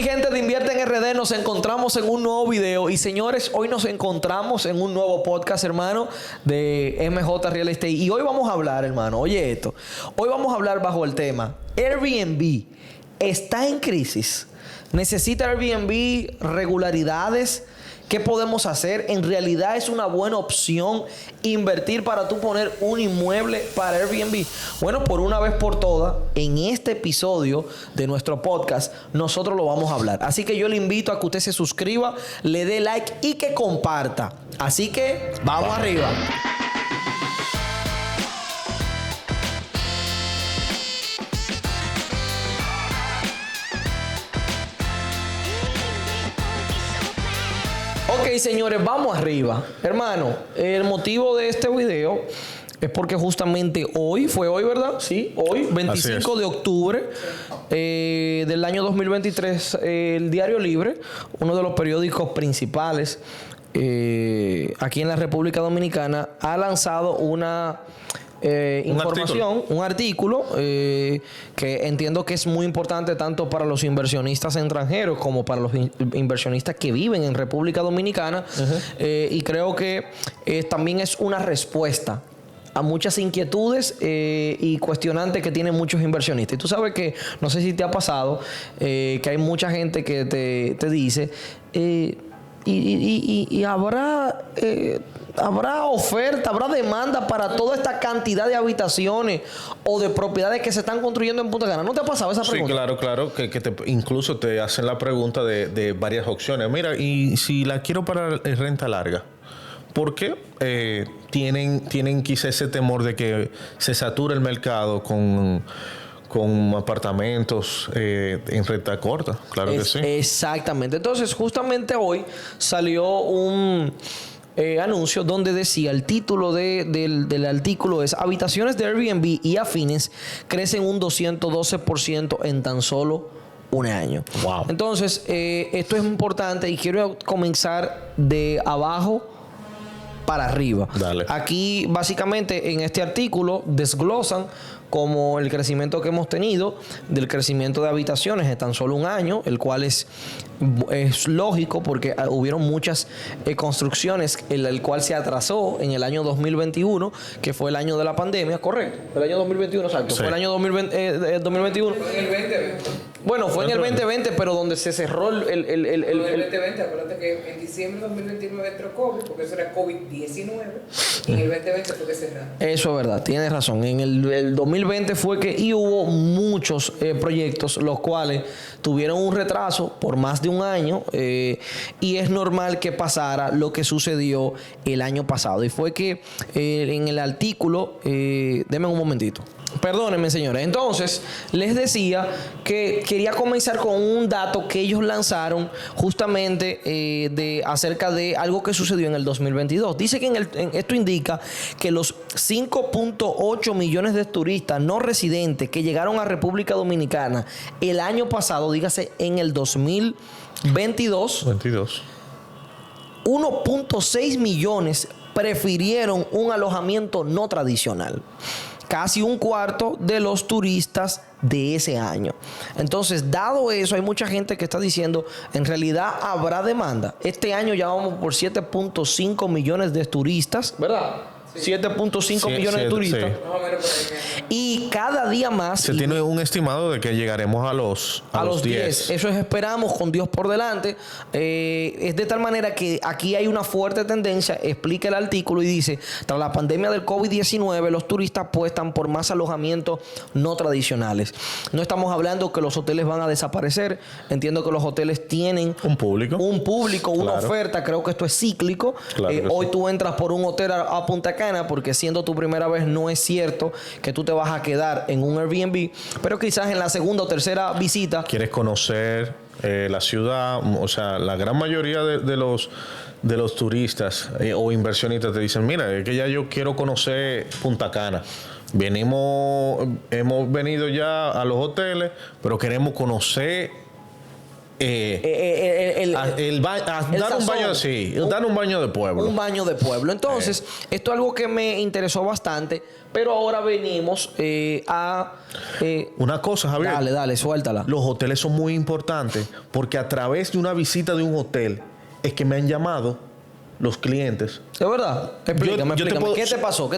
mi gente de Invierte en RD? Nos encontramos en un nuevo video. Y señores, hoy nos encontramos en un nuevo podcast, hermano, de MJ Real Estate. Y hoy vamos a hablar, hermano, oye esto. Hoy vamos a hablar bajo el tema Airbnb está en crisis. ¿Necesita Airbnb regularidades? ¿Qué podemos hacer? ¿En realidad es una buena opción invertir para tú poner un inmueble para Airbnb? Bueno, por una vez por todas, en este episodio de nuestro podcast, nosotros lo vamos a hablar. Así que yo le invito a que usted se suscriba, le dé like y que comparta. Así que, vamos arriba. Ok, señores, vamos arriba. Hermano, el motivo de este video es porque justamente hoy, fue hoy, ¿verdad? Sí, hoy, 25 de octubre del año 2023, el Diario Libre, uno de los periódicos principales aquí en la República Dominicana, ha lanzado una información, un artículo que entiendo que es muy importante tanto para los inversionistas extranjeros como para los inversionistas que viven en República Dominicana. Y creo que también es una respuesta a muchas inquietudes y cuestionantes que tienen muchos inversionistas. Y tú sabes que, no sé si te ha pasado, que hay mucha gente que te dice... Y habrá oferta, habrá demanda para toda esta cantidad de habitaciones o de propiedades que se están construyendo en Punta Cana. ¿No te ha pasado esa pregunta? Sí, claro. Que incluso te hacen la pregunta de varias opciones. Mira, y si la quiero para renta larga, ¿por qué tienen quizá ese temor de que se sature el mercado con apartamentos en renta corta? Claro que sí. Exactamente. Entonces, justamente hoy salió un anuncio donde decía, el título del artículo es: habitaciones de Airbnb y afines crecen un 212% en tan solo un año. Wow. Entonces, esto es importante y quiero comenzar de abajo para arriba. Dale. Aquí, básicamente, en este artículo desglosan como el crecimiento que hemos tenido del crecimiento de habitaciones en tan solo un año, el cual es lógico porque hubieron muchas construcciones, el cual se atrasó en el año 2021, que fue el año de la pandemia, ¿correcto? El año 2021, exacto. Sí. Fue el año 2021. Fue en el 2020. Bueno, fue en el 2020, pero donde se cerró el 2020, acuérdate que en diciembre de 2021 entró COVID, porque eso era COVID-19, y en el 2020 fue que cerraron. Eso es verdad, tienes razón. En el 2020 fue que y hubo muchos proyectos, los cuales tuvieron un retraso por más de un año, y es normal que pasara lo que sucedió el año pasado. Y fue que en el artículo, denme un momentito. Perdónenme, señores. Entonces, les decía que quería comenzar con un dato que ellos lanzaron justamente acerca de algo que sucedió en el 2022. Dice que esto indica que los 5.8 millones de turistas no residentes que llegaron a República Dominicana el año pasado, dígase en el 2022, 1.6 millones prefirieron un alojamiento no tradicional. Casi un cuarto de los turistas de ese año. Entonces, dado eso, hay mucha gente que está diciendo, en realidad habrá demanda. Este año ya vamos por 7.5 millones de turistas, ¿verdad? Sí. 7.5 millones de turistas. Sí. Y cada día más... Se tiene un estimado de que llegaremos a los 10. Eso es, esperamos, con Dios por delante. Es de tal manera que aquí hay una fuerte tendencia, explica el artículo y dice, tras la pandemia del COVID-19, los turistas apuestan por más alojamientos no tradicionales. No estamos hablando que los hoteles van a desaparecer. Entiendo que los hoteles tienen un público, una oferta. Creo que esto es cíclico. Claro hoy tú entras por un hotel a Punta Cana, porque siendo tu primera vez no es cierto que tú te vas a quedar en un Airbnb, pero quizás en la segunda o tercera visita quieres conocer la ciudad. O sea, la gran mayoría de los turistas o inversionistas te dicen, mira, es que ya yo quiero conocer Punta Cana. Hemos venido ya a los hoteles, pero queremos conocer dar un baño así, dar un baño de pueblo. Un baño de pueblo. Entonces, esto es algo que me interesó bastante, pero ahora venimos a... una cosa, Javier. Dale, suéltala. Los hoteles son muy importantes porque a través de una visita de un hotel es que me han llamado los clientes. ¿Es verdad? Explícame. ¿Qué te pasó?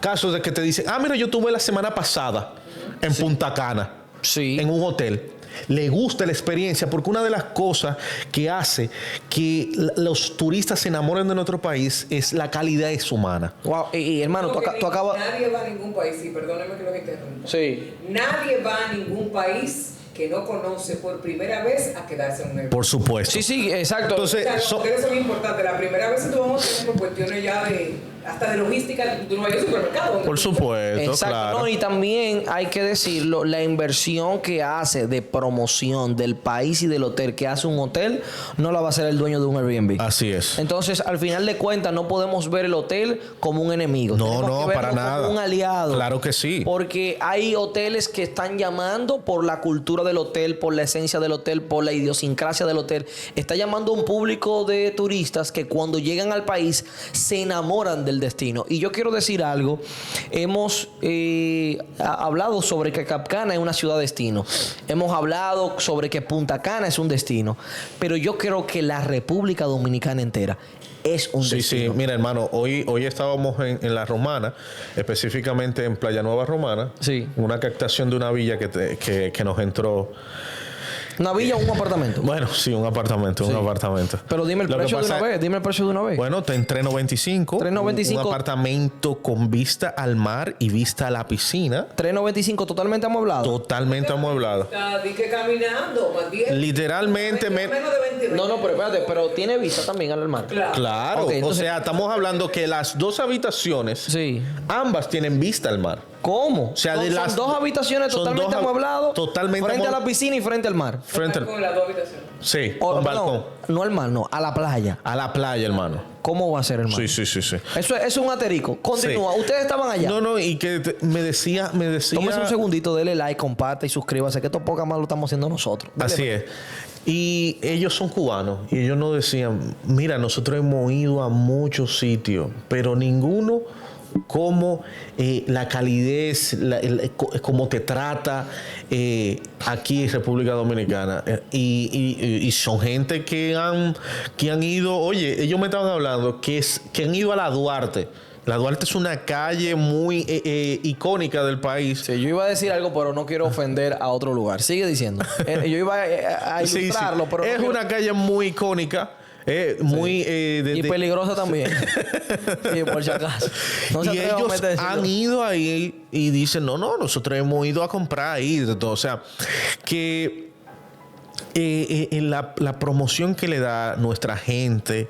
Casos de que te dicen, mira, yo estuve la semana pasada en Punta Cana, en un hotel. Le gusta la experiencia porque una de las cosas que hace que los turistas se enamoren de nuestro país es la calidez humana. Wow. Y hermano, tú acabas... Nadie va a ningún país, sí, perdóname que lo interrumpa. Sí. Nadie va a ningún país que no conoce por primera vez a quedarse en un Airbnb. Por supuesto. Sí, exacto. O Entonces, sea, los hoteles son importantes. La primera vez que tú vamos a tener por cuestiones ya hasta de logística, tú no vayas al supermercado. por supuesto, exacto, claro. No, y también hay que decirlo, la inversión que hace de promoción del país y del hotel que hace un hotel, no la va a hacer el dueño de un Airbnb. Así es. Entonces, al final de cuentas, no podemos ver el hotel como un enemigo. No, para nada. Como un aliado. Claro que sí. Porque hay hoteles que están llamando por la cultura del hotel, por la esencia del hotel, por la idiosincrasia del hotel. Está llamando a un público de turistas que cuando llegan al país se enamoran del destino. Y yo quiero decir algo. Hemos hablado sobre que Cap Cana es una ciudad destino. Hemos hablado sobre que Punta Cana es un destino. Pero yo creo que la República Dominicana entera es un destino. Sí, mira, hermano, hoy estábamos en La Romana, específicamente en Playa Nueva Romana. Sí. Una captación de una villa que nos entró. ¿Una villa o un apartamento? Bueno, sí, un apartamento. Pero dime el precio de una vez. Bueno, está en 395. 395. Un apartamento con vista al mar y vista a la piscina. 395 totalmente amueblado. Totalmente amueblado. Di que caminando, más bien. Literalmente. Menos de 20. No, pero espérate, pero tiene vista también al mar. Claro. Okay, entonces, o sea, estamos hablando que las dos habitaciones, sí, ambas tienen vista al mar. ¿Cómo? O sea, son dos habitaciones totalmente amuebladas, frente a la piscina y frente al mar. Con las dos habitaciones. Sí, un balcón. No al mar, no, a la playa. A la playa, hermano. ¿Cómo va a ser, hermano? Sí. Eso es un aterico. Continúa. Sí. Ustedes estaban allá. No, y que me decía. Tómese un segundito, dele like, comparte y suscríbase, que esto poca más lo estamos haciendo nosotros. Así es. Y ellos son cubanos. Y ellos nos decían, mira, nosotros hemos ido a muchos sitios, pero ninguno como la calidez, cómo te trata aquí en República Dominicana. Y son gente que han ido, oye, ellos me estaban hablando que han ido a la Duarte. La Duarte es una calle muy icónica del país. Sí, yo iba a decir algo, pero no quiero ofender a otro lugar. Sigue diciendo. Yo iba a ilustrarlo, pero es una calle muy icónica. Muy y peligrosa también. Sí, por si acaso. No se y ellos han ido ahí y dicen, no, nosotros hemos ido a comprar ahí de todo. O sea, que la promoción que le da nuestra gente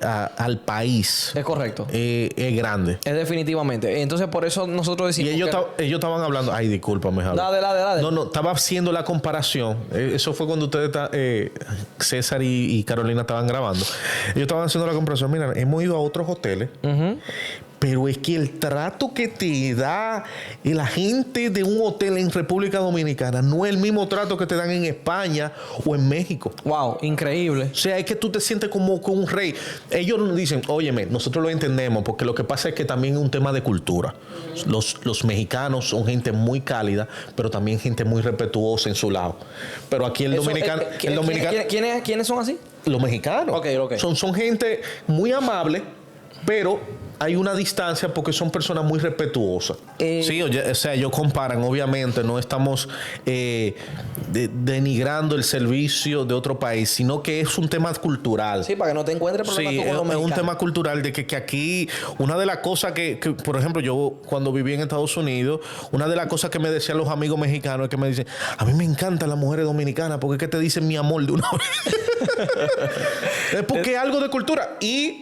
al país es correcto, es grande, es definitivamente. Entonces por eso nosotros decimos y ellos estaban hablando, ay, discúlpame, Javier. Dale. No, estaba haciendo la comparación. Eso fue cuando ustedes César y Carolina estaban grabando. Ellos estaban haciendo la comparación. Mira, hemos ido a otros hoteles, pero es que el trato que te da la gente de un hotel en República Dominicana no es el mismo trato que te dan en España o en México. Wow, increíble. O sea, es que tú te sientes como con un rey. Ellos nos dicen, óyeme, nosotros lo entendemos, porque lo que pasa es que también es un tema de cultura. Los mexicanos son gente muy cálida, pero también gente muy respetuosa en su lado. Pero aquí el dominicano... ¿Quiénes son así? Los mexicanos. Okay. Son gente muy amable, pero hay una distancia porque son personas muy respetuosas. Sí, o sea, ellos comparan, obviamente, no estamos denigrando el servicio de otro país, sino que es un tema cultural. Sí, para que no te encuentres problemas con los mexicanos. Es un tema cultural de que aquí, una de las cosas que, por ejemplo, yo cuando viví en Estados Unidos, una de las cosas que me decían los amigos mexicanos es que me dicen, a mí me encantan las mujeres dominicanas porque es que te dicen mi amor de una vez. Es porque es algo de cultura. Y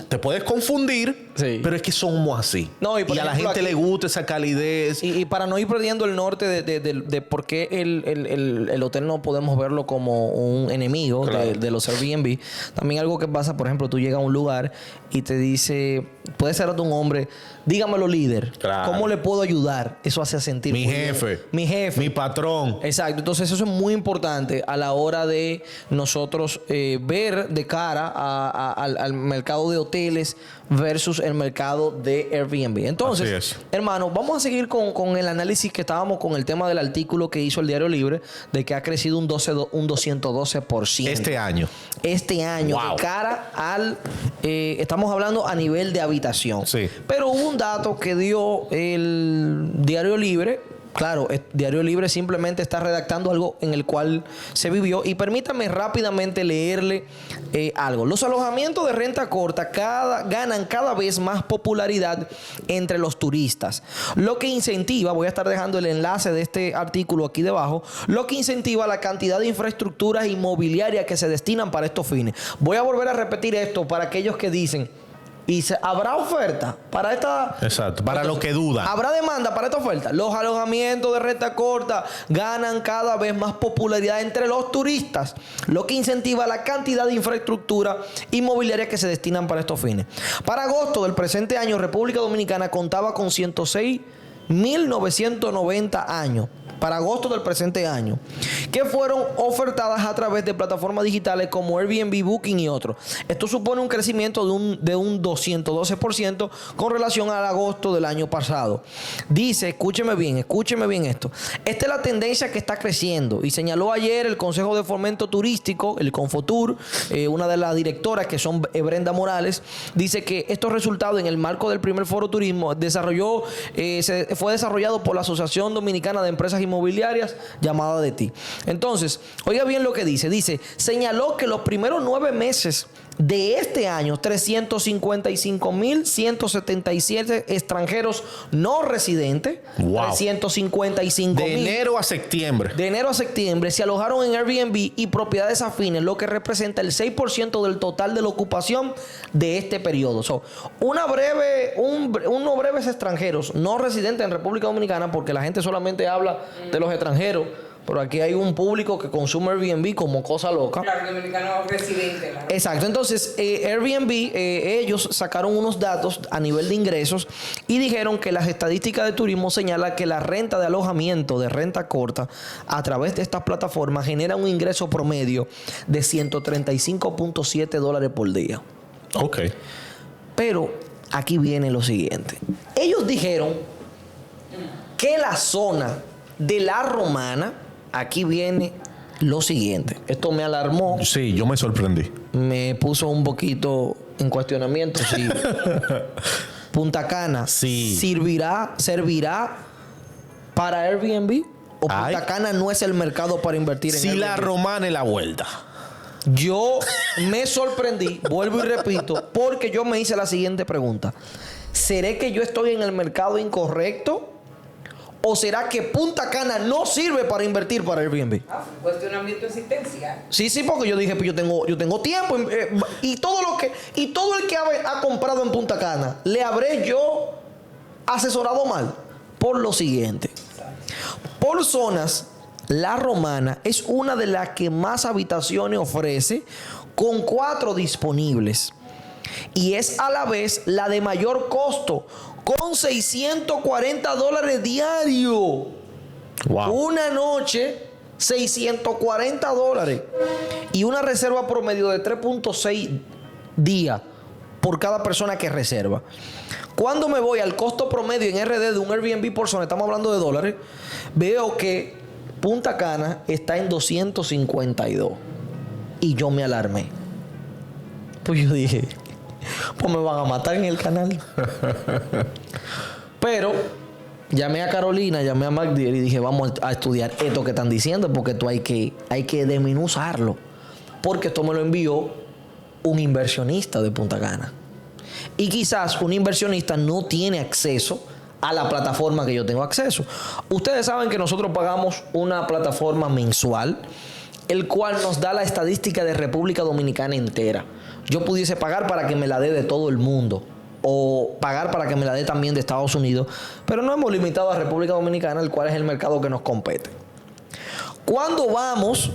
te puedes confundir Sí. Pero es que somos así. No, y y por a la ejemplo, gente aquí- le gusta esa calidez. Y para no ir perdiendo el norte de por qué el hotel no podemos verlo como un enemigo Claro. de los Airbnb, también algo que pasa, por ejemplo, tú llegas a un lugar y te dice, puede ser un hombre, dígamelo líder, Claro. ¿cómo le puedo ayudar? Eso hace sentir Mi muy bien. jefe. Mi jefe. Mi patrón. Exacto, entonces eso es muy importante a la hora de nosotros ver de cara al mercado de hoteles versus el mercado de Airbnb. Entonces, Así es. hermano, vamos a seguir con el análisis que estábamos con el tema del artículo que hizo el Diario Libre de que ha crecido un 212%. Este año. Este año, Wow. de cara al... estamos hablando a nivel de habitación. Sí. Pero hubo un dato que dio el Diario Libre. Claro, el Diario Libre simplemente está redactando algo en el cual se vivió. Y permítame rápidamente leerle algo. Los alojamientos de renta corta ganan cada vez más popularidad entre los turistas. Lo que incentiva, voy a estar dejando el enlace de este artículo aquí debajo, lo que incentiva la cantidad de infraestructuras inmobiliarias que se destinan para estos fines. Voy a volver a repetir esto para aquellos que dicen... ¿habrá oferta para esta? Exacto. Para lo que duda. ¿Habrá demanda para esta oferta? Los alojamientos de renta corta ganan cada vez más popularidad entre los turistas, lo que incentiva la cantidad de infraestructura inmobiliaria que se destinan para estos fines. Para agosto del presente año, República Dominicana contaba con 106.990 años. Para agosto del presente año, que fueron ofertadas a través de plataformas digitales como Airbnb, Booking y otros. Esto supone un crecimiento de un 212% con relación al agosto del año pasado. Dice, escúcheme bien esto. Esta es la tendencia que está creciendo y señaló ayer el Consejo de Fomento Turístico, el Confotur, una de las directoras que son Brenda Morales, dice que estos resultados en el marco del primer Foro Turismo fue desarrollado por la Asociación Dominicana de Empresas Inmobiliarias llamada de ti. Entonces, oiga bien lo que dice. Dice, señaló que los primeros 9 meses de este año, 355.177 extranjeros no residentes, Wow. 355.000 De enero a septiembre. de enero a septiembre se alojaron en Airbnb y propiedades afines, lo que representa el 6% del total de la ocupación de este periodo. Unos breves extranjeros no residentes en República Dominicana, porque la gente solamente habla de los extranjeros, pero aquí hay un público que consume Airbnb como cosa loca. Claro, dominicano residente. Claro. Exacto. Entonces, Airbnb, ellos sacaron unos datos a nivel de ingresos y dijeron que las estadísticas de turismo señalan que la renta de alojamiento de renta corta a través de estas plataformas genera un ingreso promedio de $135.7 por día. Ok. Pero aquí viene lo siguiente. Ellos dijeron que la zona de La Romana, aquí viene lo siguiente. Esto me alarmó. Sí, yo me sorprendí. Me puso un poquito en cuestionamiento si Punta Cana Sí. servirá para Airbnb o Punta Ay. Cana no es el mercado para invertir en Si Airbnb. la romana es la vuelta. Yo me sorprendí, vuelvo y repito, porque yo me hice la siguiente pregunta. ¿Seré que yo estoy en el mercado incorrecto? ¿O será que Punta Cana no sirve para invertir para Airbnb? Fue un cuestionamiento existencial. Sí, porque yo dije, pues yo tengo tiempo y todo el que ha comprado en Punta Cana, ¿le habré yo asesorado mal? Por lo siguiente. Por zonas, La Romana es una de las que más habitaciones ofrece, con 4 disponibles. Y es a la vez la de mayor costo, con $640 diario. Wow. Una noche, $640. Y una reserva promedio de 3.6 días por cada persona que reserva. Cuando me voy al costo promedio en RD de un Airbnb por zona, estamos hablando de dólares, veo que Punta Cana está en 252. Y yo me alarmé. Pues yo dije, pues me van a matar en el canal. Pero llamé a Carolina, llamé a MacDill y dije, vamos a estudiar esto que están diciendo, porque esto hay que desmenuzarlo. Porque esto me lo envió un inversionista de Punta Cana. Y quizás un inversionista no tiene acceso a la plataforma que yo tengo acceso. Ustedes saben que nosotros pagamos una plataforma mensual, el cual nos da la estadística de República Dominicana entera. Yo pudiese pagar para que me la dé de todo el mundo. o pagar para que me la dé también de Estados Unidos, pero no hemos limitado a República Dominicana, el cual es el mercado que nos compete. Cuando vamos,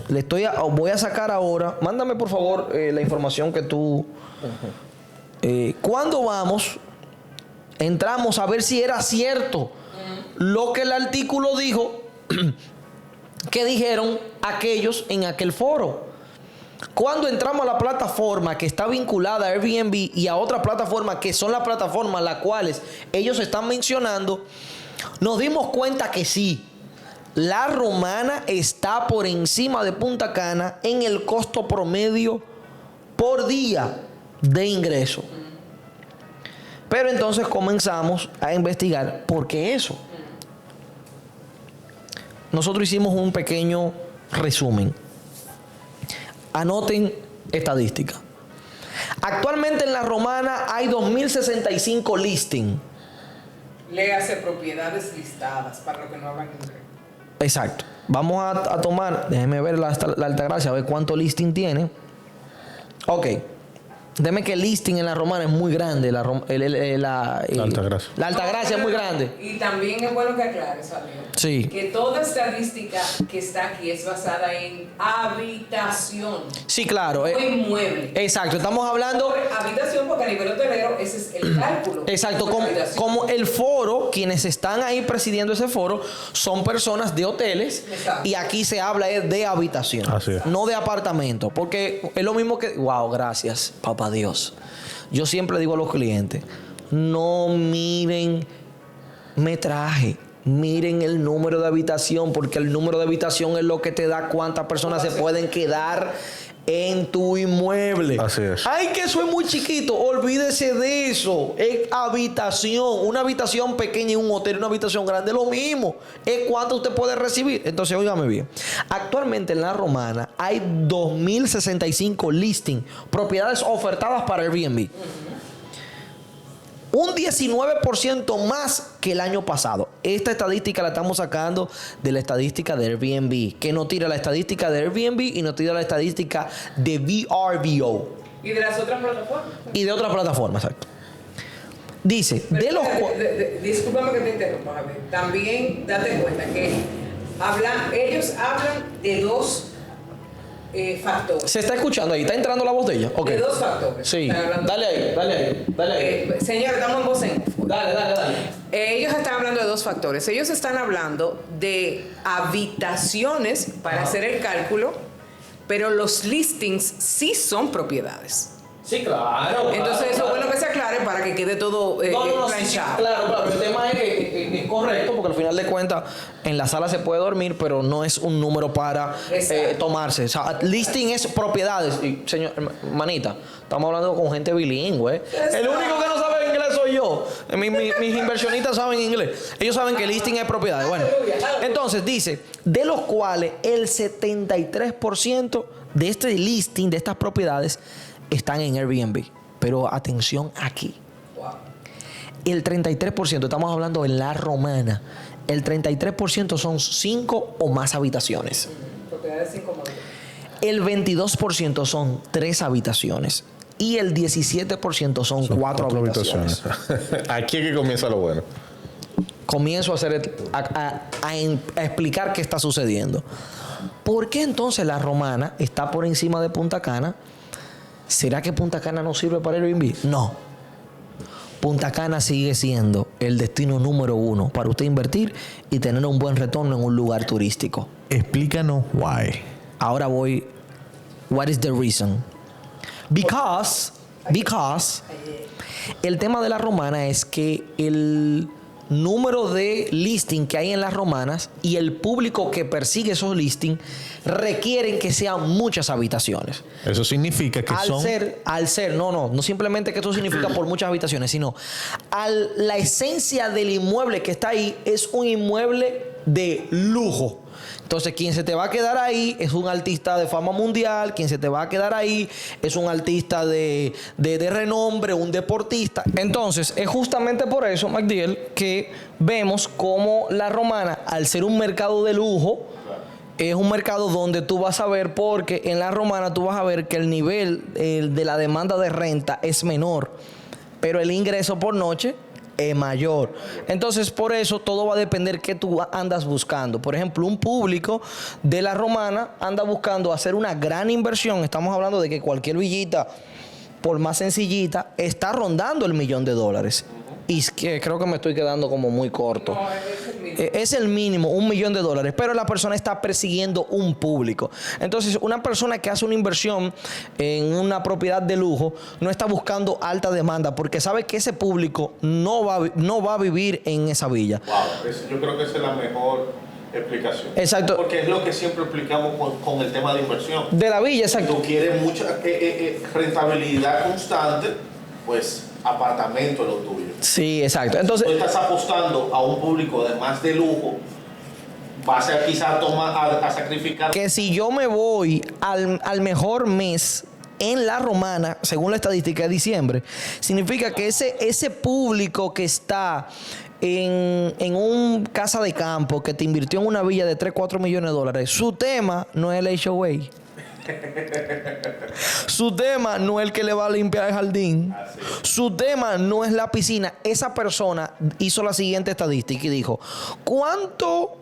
voy a sacar ahora, mándame por favor la información que tú... cuando vamos, entramos a ver si era cierto lo que el artículo dijo, que dijeron aquellos en aquel foro. Cuando entramos a la plataforma que está vinculada a Airbnb y a otra plataforma que son las plataformas las cuales ellos están mencionando, nos dimos cuenta que sí, La Romana está por encima de Punta Cana en el costo promedio por día de ingreso. Pero entonces comenzamos a investigar por qué eso. Nosotros hicimos un pequeño resumen. Anoten estadística. Actualmente en La Romana hay 2.065 listings. Léase propiedades listadas para los que no hablan inglés. Exacto. Vamos a tomar, déjenme ver la Altagracia, a ver cuánto listing tiene. Ok. Déjeme que el listing en La Romana es muy grande. La Altagracia. La Altagracia es muy grande. Y también es bueno que aclares, Fabio, sí, que toda estadística que está aquí es basada en habitación. Sí, claro. No inmueble. Exacto. Estamos hablando... Habitación, porque a nivel hotelero ese es el cálculo. Exacto. Como el foro, quienes están ahí presidiendo ese foro, son personas de hoteles. Exacto. Y aquí se habla de habitación. Así es. No de apartamento. Porque es lo mismo que... Wow, gracias, papá Dios. Yo siempre digo a los clientes, no miren metraje, miren el número de habitación, porque el número de habitación es lo que te da cuántas personas se pueden quedar en tu inmueble. Así es. Ay, que eso es muy chiquito. Olvídese de eso. Es habitación. Una habitación pequeña en un hotel, una habitación grande, lo mismo. Es cuánto usted puede recibir. Entonces, óigame bien. Actualmente en La Romana hay 2.065 listings, propiedades ofertadas para Airbnb. Un 19% más que el año pasado. Esta estadística la estamos sacando de la estadística de Airbnb, que no tira la estadística de Airbnb y no tira la estadística de VRBO. Y de las otras plataformas. Y de otras plataformas, exacto. Dice, pero discúlpame que te interrumpa, Javier. También date cuenta que ellos hablan de dos factores. ¿Se está escuchando ahí? ¿Está entrando la voz de ella? Okay. De dos factores. Sí. Dale ahí. Señor, estamos en voz en. Dale. Ellos están hablando de dos factores. Ellos están hablando de habitaciones para hacer el cálculo, pero los listings sí son propiedades. Sí, claro. Entonces, eso es bueno que se aclare para que quede todo planchado. Sí, claro. El tema es que es correcto, porque al final de cuentas, en la sala se puede dormir, pero no es un número para tomarse. O sea, listing es propiedades. Y, señor, manita, estamos hablando con gente bilingüe. El único que no sabe inglés soy yo. Mis inversionistas saben inglés. Ellos saben que listing es propiedades. Bueno, entonces dice, de los cuales el 73% de este listing, de estas propiedades, están en Airbnb. Pero atención aquí. Wow. El 33%, estamos hablando en La Romana, el 33% son 5 o más habitaciones. Propiedades 5 más. El 22% son 3 habitaciones. Y el 17% son 4 habitaciones. Aquí es que comienza lo bueno. Comienzo a explicar qué está sucediendo. ¿Por qué entonces La Romana está por encima de Punta Cana? ¿Será que Punta Cana no sirve para Airbnb? No. Punta Cana sigue siendo el destino número 1 para usted invertir y tener un buen retorno en un lugar turístico. Explícanos why. Ahora voy. What is the reason? Because el tema de La Romana es que el número de listing que hay en Las Romanas y el público que persigue esos listings requieren que sean muchas habitaciones. Eso significa que no simplemente que eso significa por muchas habitaciones, sino la esencia del inmueble que está ahí es un inmueble de lujo. Entonces, quien se te va a quedar ahí es un artista de fama mundial, quien se te va a quedar ahí es un artista de renombre, un deportista. Entonces, es justamente por eso, MacDiel, que vemos como La Romana, al ser un mercado de lujo, es un mercado donde tú vas a ver, porque en La Romana tú vas a ver que el nivel de la demanda de renta es menor. pero el ingreso por noche es mayor. Entonces, por eso todo va a depender qué tú andas buscando. Por ejemplo, un público de La Romana anda buscando hacer una gran inversión. Estamos hablando de que cualquier villita, por más sencillita, está rondando el $1.000.000. Y que creo que me estoy quedando como muy corto. No, Es el mínimo, $1.000.000. Pero la persona está persiguiendo un público. Entonces, una persona que hace una inversión en una propiedad de lujo no está buscando alta demanda porque sabe que ese público no va a vivir en esa villa. Wow, yo creo que esa es la mejor explicación. Exacto. Porque es lo que siempre explicamos con el tema de inversión. De la villa, exacto. Tú quieres mucha rentabilidad constante, pues apartamento es lo tuyo. Sí, exacto. Entonces, Tú estás apostando a un público de más de lujo, vas a quizás a sacrificar. que si yo me voy al mejor mes en La Romana, según la estadística de diciembre, significa que ese público que está en un casa de campo, que te invirtió en una villa de 3, 4 millones de dólares, su tema no es el HOA. Su tema no es el que le va a limpiar el jardín. Su tema no es la piscina. Esa persona hizo la siguiente estadística y dijo: ¿cuánto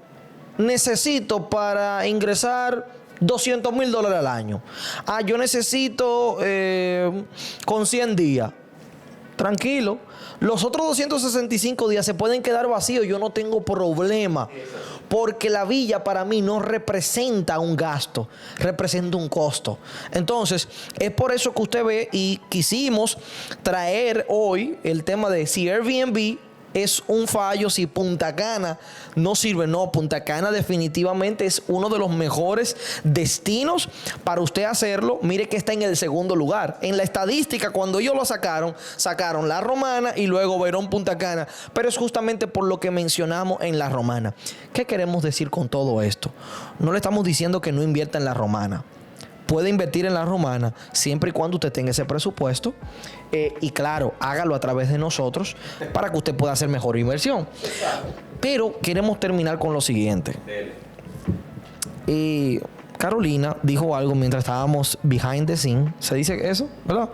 necesito para ingresar $200,000 al año? Yo necesito con 100 días. Tranquilo. Los otros 265 días se pueden quedar vacíos. Yo no tengo problema. Porque la villa para mí no representa un gasto, representa un costo. Entonces, es por eso que usted ve y quisimos traer hoy el tema de si Airbnb es un fallo, si Punta Cana no sirve. No, Punta Cana definitivamente es uno de los mejores destinos para usted hacerlo. Mire que está en el segundo lugar. En la estadística, cuando ellos lo sacaron La Romana y luego Verón Punta Cana. Pero es justamente por lo que mencionamos en La Romana. ¿Qué queremos decir con todo esto? No le estamos diciendo que no invierta en La Romana. Puede invertir en La Romana siempre y cuando usted tenga ese presupuesto y claro, hágalo a través de nosotros para que usted pueda hacer mejor inversión. Pero queremos terminar con lo siguiente. Carolina dijo algo mientras estábamos behind the scene. ¿Se dice eso? ¿Verdad?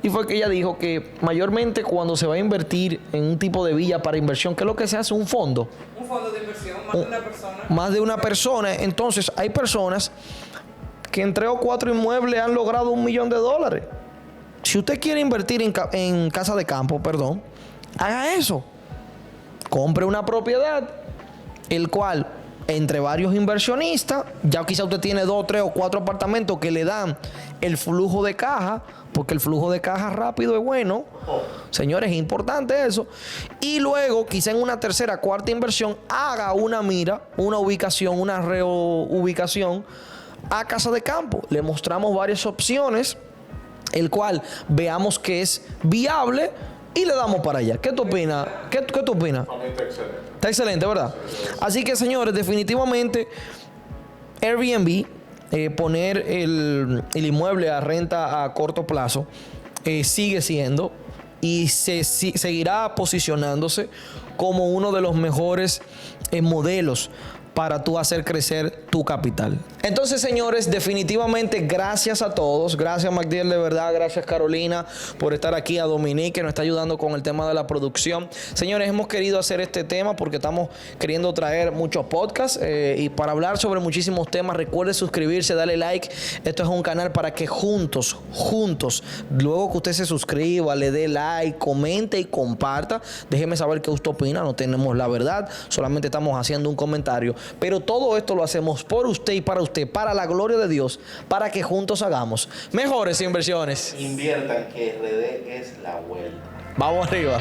Y fue que ella dijo que mayormente cuando se va a invertir en un tipo de villa para inversión, ¿qué es lo que se hace? Un fondo. Un fondo de inversión, más de una persona. Más de una persona. Entonces, hay personas que en 3 o 4 inmuebles han logrado $1.000.000. Si usted quiere invertir en casa de campo, haga eso. Compre una propiedad, el cual, entre varios inversionistas, ya quizá usted tiene 2, 3 o 4 apartamentos que le dan el flujo de caja, porque el flujo de caja rápido es bueno. Señores, es importante eso. Y luego, quizá en una tercera, cuarta inversión, haga una mira, una ubicación, una reubicación a casa de campo. Le mostramos varias opciones, el cual veamos que es viable y le damos para allá. ¿Qué tú opinas? ¿Qué tú opinas? Está excelente. Está excelente, ¿verdad? Así que, señores, definitivamente Airbnb, poner el inmueble a renta a corto plazo, sigue siendo y seguirá posicionándose como uno de los mejores modelos para tú hacer crecer tu capital. Entonces, señores, definitivamente gracias a todos. Gracias, Magdiel, de verdad. Gracias, Carolina, por estar aquí. A Dominique, que nos está ayudando con el tema de la producción. Señores, hemos querido hacer este tema porque estamos queriendo traer muchos podcasts y para hablar sobre muchísimos temas. Recuerde suscribirse, darle like. Esto es un canal para que juntos, luego que usted se suscriba, le dé like, comente y comparta. Déjeme saber qué usted opina. No tenemos la verdad, solamente estamos haciendo un comentario. Pero todo esto lo hacemos por usted y para usted, para la gloria de Dios, para que juntos hagamos mejores inversiones. Inviertan, que RD es la vuelta. Vamos arriba.